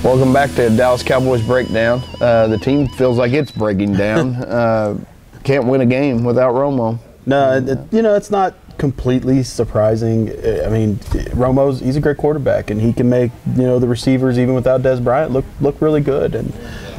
Welcome back to Dallas Cowboys Breakdown. The team feels like it's breaking down. Can't win a game without Romo. No, it's not completely surprising. I mean, he's a great quarterback, and he can make the receivers even without Dez Bryant look really good. And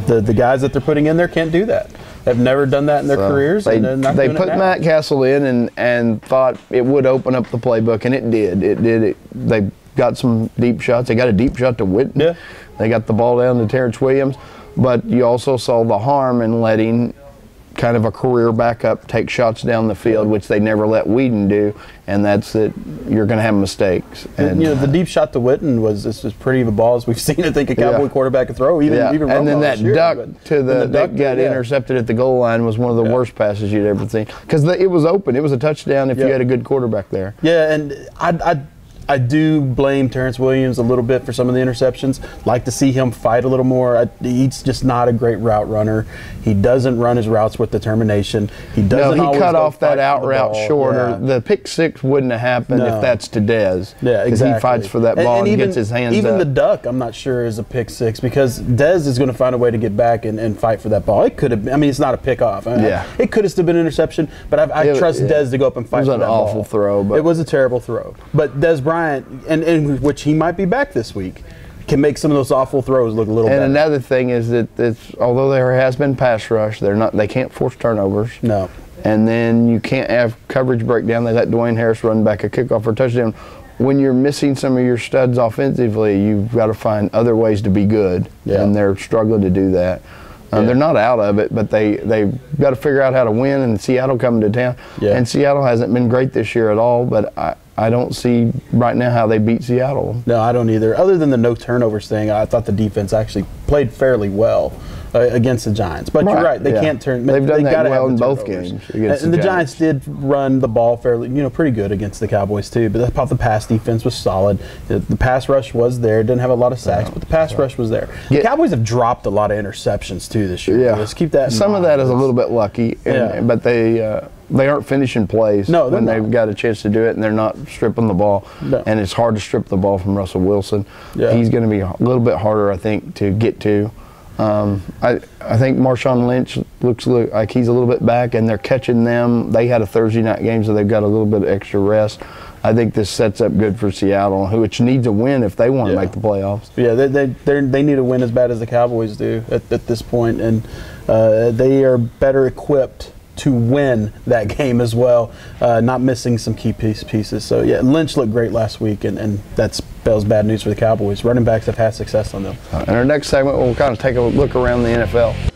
the guys that they're putting in there can't do that. They've never done that in their careers. They put Matt Castle in and thought it would open up the playbook, and it did. They got some deep shots. They got a deep shot to Witten. Yeah. They got the ball down to Terrence Williams. But you also saw the harm in letting kind of a career backup take shots down the field, which they never let Whedon do, and that's that you're going to have mistakes. And the deep shot to Witten was as pretty of a ball as we've seen. I think a Cowboy quarterback could throw. Even and then that duck that got yeah. intercepted at the goal line was one of the worst passes you'd ever seen, because it was open. It was a touchdown if you had a good quarterback there. Yeah, and I do blame Terrence Williams a little bit for some of the interceptions. Like to see him fight a little more. He's just not a great route runner. He doesn't run his routes with determination. He doesn't. No, he always cut off that out route ball. shorter. Yeah. The pick six wouldn't have happened if that's to Dez. Yeah, exactly. Because he fights for that ball and even, gets his hands even up. the duck, I'm not sure, is a pick six, because Dez is going to find a way to get back and fight for that ball. It could have. I mean, it's not a pick off. It could have still been an interception, but I trust Dez to go up and fight for that ball. It was an awful throw. But it was a terrible throw. But Dez Bryant, and which he might be back this week, can make some of those awful throws look a little better. And another thing is that although there has been pass rush, they can't force turnovers. No. And then you can't have coverage breakdown. They let Dwayne Harris run back a kickoff or a touchdown. When you're missing some of your studs offensively, you've got to find other ways to be good, and they're struggling to do that. They're not out of it, but they've got to figure out how to win, and Seattle coming to town. Yeah. And Seattle hasn't been great this year at all, but I don't see right now how they beat Seattle. No, I don't either. Other than the no turnovers thing, I thought the defense actually played fairly well against the Giants. But you're right, they can't turn. They've done that well in both games. And the Giants did run the ball fairly, pretty good against the Cowboys too. But I thought the pass defense was solid. The pass rush was there. Didn't have a lot of sacks, but the pass rush was there. The Cowboys have dropped a lot of interceptions too this year. Yeah, let's keep that in Some mind. of that is a little bit lucky, but they aren't finishing plays when they've got a chance to do it, and they're not stripping the ball. No. And it's hard to strip the ball from Russell Wilson. Yeah. He's going to be a little bit harder, I think, to get to. I think Marshawn Lynch looks like he's a little bit back, and they're catching them. They had a Thursday night game, so they've got a little bit of extra rest. I think this sets up good for Seattle, which needs a win if they want to make the playoffs. Yeah, they need a win as bad as the Cowboys do at this point, and they are better equipped to win that game as well, not missing some key pieces. So, yeah, Lynch looked great last week, and that spells bad news for the Cowboys. Running backs have had success on them. In our next segment, we'll kind of take a look around the NFL.